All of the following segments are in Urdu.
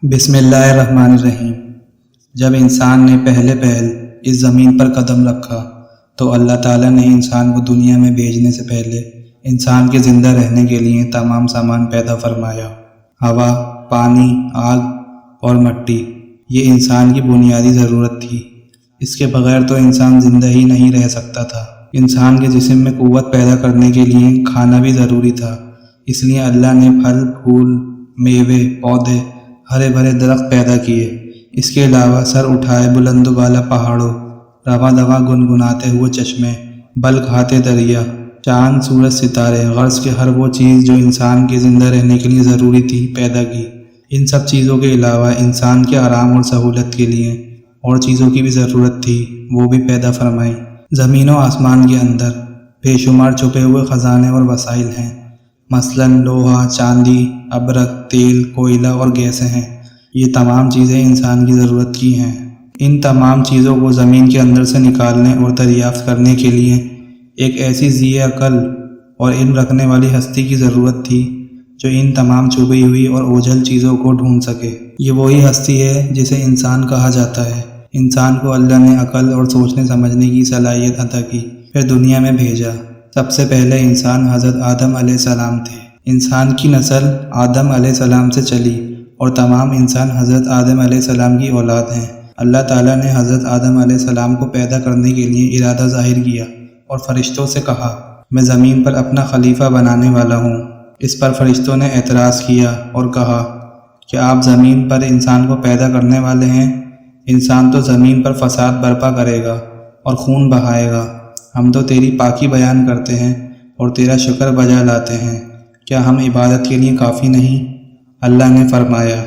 بسم اللہ الرحمن الرحیم۔ جب انسان نے پہلے اس زمین پر قدم رکھا تو اللہ تعالیٰ نے انسان کو دنیا میں بھیجنے سے پہلے انسان کے زندہ رہنے کے لیے تمام سامان پیدا فرمایا۔ ہوا، پانی، آگ اور مٹی، یہ انسان کی بنیادی ضرورت تھی۔ اس کے بغیر تو انسان زندہ ہی نہیں رہ سکتا تھا۔ انسان کے جسم میں قوت پیدا کرنے کے لیے کھانا بھی ضروری تھا، اس لیے اللہ نے پھل، پھول، میوے، پودے، ہرے بھرے درخت پیدا کیے۔ اس کے علاوہ سر اٹھائے بلند و بالا پہاڑوں، رواں دواں گنگناتے ہوئے چشمے، بل کھاتے دریا، چاند، سورج، ستارے، غرض کے ہر وہ چیز جو انسان کے زندہ رہنے کے لیے ضروری تھی پیدا کی۔ ان سب چیزوں کے علاوہ انسان کے آرام اور سہولت کے لیے اور چیزوں کی بھی ضرورت تھی، وہ بھی پیدا فرمائی۔ زمین و آسمان کے اندر بے شمار چھپے ہوئے خزانے اور وسائل ہیں، مثلاً لوہا، چاندی، ابرک، تیل، کوئلہ اور گیسیں ہیں۔ یہ تمام چیزیں انسان کی ضرورت کی ہیں۔ ان تمام چیزوں کو زمین کے اندر سے نکالنے اور دریافت کرنے کے لیے ایک ایسی ذی عقل اور علم رکھنے والی ہستی کی ضرورت تھی جو ان تمام چھپی ہوئی اور اوجھل چیزوں کو ڈھونڈ سکے۔ یہ وہی ہستی ہے جسے انسان کہا جاتا ہے۔ انسان کو اللہ نے عقل اور سوچنے سمجھنے کی صلاحیت عطا کی، پھر دنیا میں بھیجا۔ سب سے پہلے انسان حضرت آدم علیہ السلام تھے۔ انسان کی نسل آدم علیہ السلام سے چلی اور تمام انسان حضرت آدم علیہ السلام کی اولاد ہیں۔ اللہ تعالیٰ نے حضرت آدم علیہ السلام کو پیدا کرنے کے لیے ارادہ ظاہر کیا اور فرشتوں سے کہا، میں زمین پر اپنا خلیفہ بنانے والا ہوں۔ اس پر فرشتوں نے اعتراض کیا اور کہا کہ آپ زمین پر انسان کو پیدا کرنے والے ہیں؟ انسان تو زمین پر فساد برپا کرے گا اور خون بہائے گا۔ ہم تو تیری پاکی بیان کرتے ہیں اور تیرا شکر بجا لاتے ہیں، کیا ہم عبادت کے لیے کافی نہیں؟ اللہ نے فرمایا،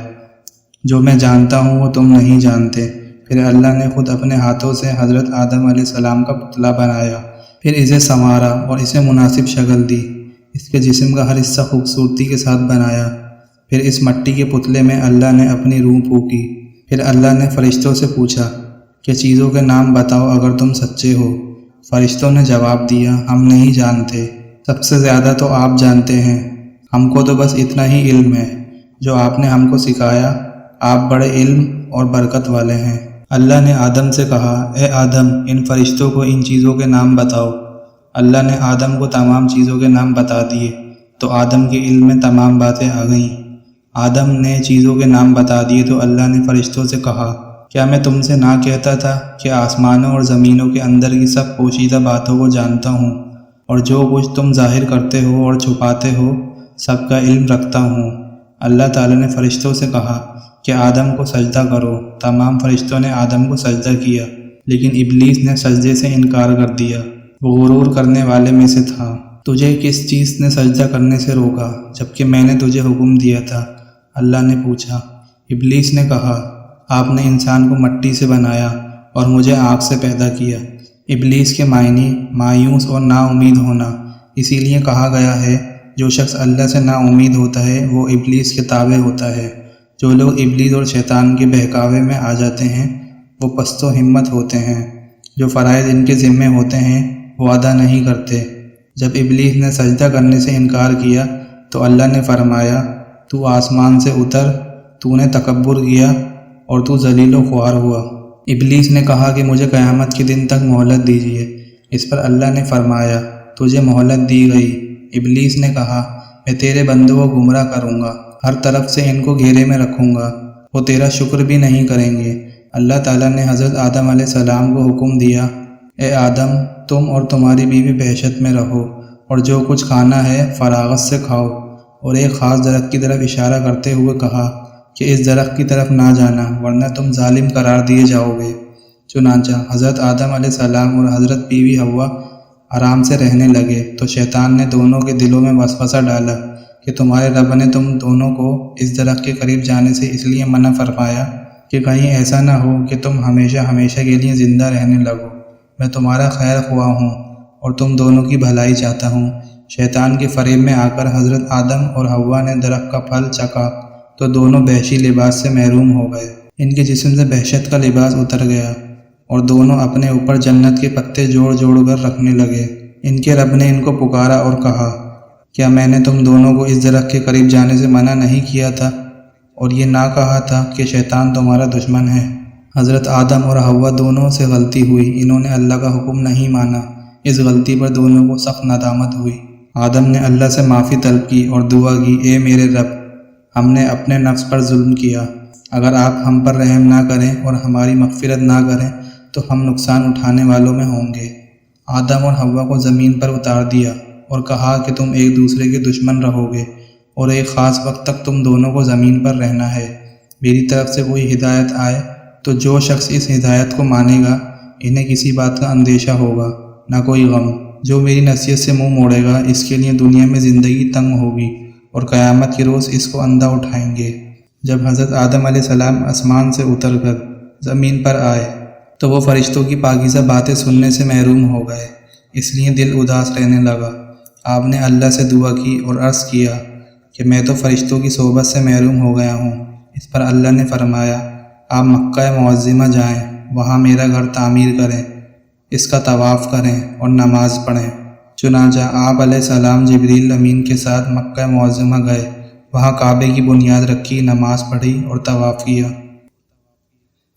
جو میں جانتا ہوں وہ تم نہیں جانتے۔ پھر اللہ نے خود اپنے ہاتھوں سے حضرت آدم علیہ السلام کا پتلا بنایا، پھر اسے سنوارا اور اسے مناسب شکل دی۔ اس کے جسم کا ہر حصہ خوبصورتی کے ساتھ بنایا۔ پھر اس مٹی کے پتلے میں اللہ نے اپنی روح پھونکی۔ پھر اللہ نے فرشتوں سے پوچھا کہ چیزوں کے نام بتاؤ اگر تم سچے ہو۔ فرشتوں نے جواب دیا، ہم نہیں جانتے، سب سے زیادہ تو آپ جانتے ہیں، ہم کو تو بس اتنا ہی علم ہے جو آپ نے ہم کو سکھایا، آپ بڑے علم اور برکت والے ہیں۔ اللہ نے آدم سے کہا، اے آدم، ان فرشتوں کو ان چیزوں کے نام بتاؤ۔ اللہ نے آدم کو تمام چیزوں کے نام بتا دیے تو آدم کے علم میں تمام باتیں آ گئیں۔ آدم نے چیزوں کے نام بتا دیے تو اللہ نے فرشتوں سے کہا، کیا میں تم سے نہ کہتا تھا کہ آسمانوں اور زمینوں کے اندر کی سب پوشیدہ باتوں کو جانتا ہوں، اور جو کچھ تم ظاہر کرتے ہو اور چھپاتے ہو سب کا علم رکھتا ہوں۔ اللہ تعالیٰ نے فرشتوں سے کہا کہ آدم کو سجدہ کرو۔ تمام فرشتوں نے آدم کو سجدہ کیا، لیکن ابلیس نے سجدے سے انکار کر دیا، وہ غرور کرنے والے میں سے تھا۔ تجھے کس چیز نے سجدہ کرنے سے روکا جبکہ میں نے تجھے حکم دیا تھا؟ اللہ نے پوچھا۔ ابلیس نے کہا، آپ نے انسان کو مٹی سے بنایا اور مجھے آگ سے پیدا کیا۔ ابلیس کے معنی مایوس اور نا امید ہونا، اسی لیے کہا گیا ہے جو شخص اللہ سے نا امید ہوتا ہے وہ ابلیس کے تابع ہوتا ہے۔ جو لوگ ابلیس اور شیطان کے بہکاوے میں آ جاتے ہیں وہ پست و ہمت ہوتے ہیں، جو فرائض ان کے ذمے ہوتے ہیں وہ ادا نہیں کرتے۔ جب ابلیس نے سجدہ کرنے سے انکار کیا تو اللہ نے فرمایا، تو آسمان سے اتر، تو نے تکبر کیا اور تو ذلیل و خوار ہوا۔ ابلیس نے کہا کہ مجھے قیامت کے دن تک مہلت دیجیے۔ اس پر اللہ نے فرمایا، تجھے مہلت دی گئی۔ ابلیس نے کہا، میں تیرے بندوں کو گمراہ کروں گا، ہر طرف سے ان کو گھیرے میں رکھوں گا، وہ تیرا شکر بھی نہیں کریں گے۔ اللہ تعالیٰ نے حضرت آدم علیہ السلام کو حکم دیا، اے آدم، تم اور تمہاری بیوی بہشت میں رہو اور جو کچھ کھانا ہے فراغت سے کھاؤ، اور ایک خاص درخت کی طرف اشارہ کرتے ہوئے کہا کہ اس درخت کی طرف نہ جانا ورنہ تم ظالم قرار دیے جاؤ گے۔ چنانچہ حضرت آدم علیہ السلام اور حضرت بیوی حوا آرام سے رہنے لگے تو شیطان نے دونوں کے دلوں میں وسوسہ ڈالا کہ تمہارے رب نے تم دونوں کو اس درخت کے قریب جانے سے اس لیے منع فرمایا کہ کہیں ایسا نہ ہو کہ تم ہمیشہ ہمیشہ کے لیے زندہ رہنے لگو۔ میں تمہارا خیر خواہ ہوں اور تم دونوں کی بھلائی چاہتا ہوں۔ شیطان کے فریب میں آ کر حضرت آدم اور حوا نے درخت کا پھل چکھا تو دونوں وحشی لباس سے محروم ہو گئے۔ ان کے جسم سے وحشت کا لباس اتر گیا اور دونوں اپنے اوپر جنت کے پتے جوڑ جوڑ کر رکھنے لگے۔ ان کے رب نے ان کو پکارا اور کہا، کیا میں نے تم دونوں کو اس درخت کے قریب جانے سے منع نہیں کیا تھا؟ اور یہ نہ کہا تھا کہ شیطان تمہارا دشمن ہے۔ حضرت آدم اور حوا دونوں سے غلطی ہوئی، انہوں نے اللہ کا حکم نہیں مانا۔ اس غلطی پر دونوں کو سخت ندامت ہوئی۔ آدم نے اللہ سے معافی طلب کی اور دعا کی، اے میرے رب، ہم نے اپنے نفس پر ظلم کیا، اگر آپ ہم پر رحم نہ کریں اور ہماری مغفرت نہ کریں تو ہم نقصان اٹھانے والوں میں ہوں گے۔ آدم اور حوا کو زمین پر اتار دیا اور کہا کہ تم ایک دوسرے کے دشمن رہو گے اور ایک خاص وقت تک تم دونوں کو زمین پر رہنا ہے۔ میری طرف سے کوئی ہدایت آئے تو جو شخص اس ہدایت کو مانے گا انہیں کسی بات کا اندیشہ ہوگا، نہ کوئی غم۔ جو میری نصیحت سے منہ موڑے گا اس کے لیے دنیا میں زندگی تنگ ہوگی اور قیامت کے روز اس کو اندھا اٹھائیں گے۔ جب حضرت آدم علیہ السلام آسمان سے اتر کر زمین پر آئے تو وہ فرشتوں کی پاکیزہ باتیں سننے سے محروم ہو گئے، اس لیے دل اداس رہنے لگا۔ آپ نے اللہ سے دعا کی اور عرض کیا کہ میں تو فرشتوں کی صحبت سے محروم ہو گیا ہوں۔ اس پر اللہ نے فرمایا، آپ مکہ معظمہ جائیں، وہاں میرا گھر تعمیر کریں، اس کا طواف کریں اور نماز پڑھیں۔ چنانچہ آپ علیہ السلام جبریل امین کے ساتھ مکہ معظمہ گئے، وہاں کعبے کی بنیاد رکھی، نماز پڑھی اور طواف کیا۔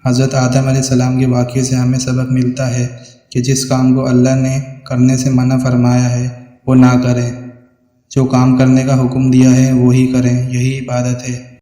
حضرت آدم علیہ السلام کے واقعے سے ہمیں سبق ملتا ہے کہ جس کام کو اللہ نے کرنے سے منع فرمایا ہے وہ نہ کریں، جو کام کرنے کا حکم دیا ہے وہی کریں، یہی عبادت ہے۔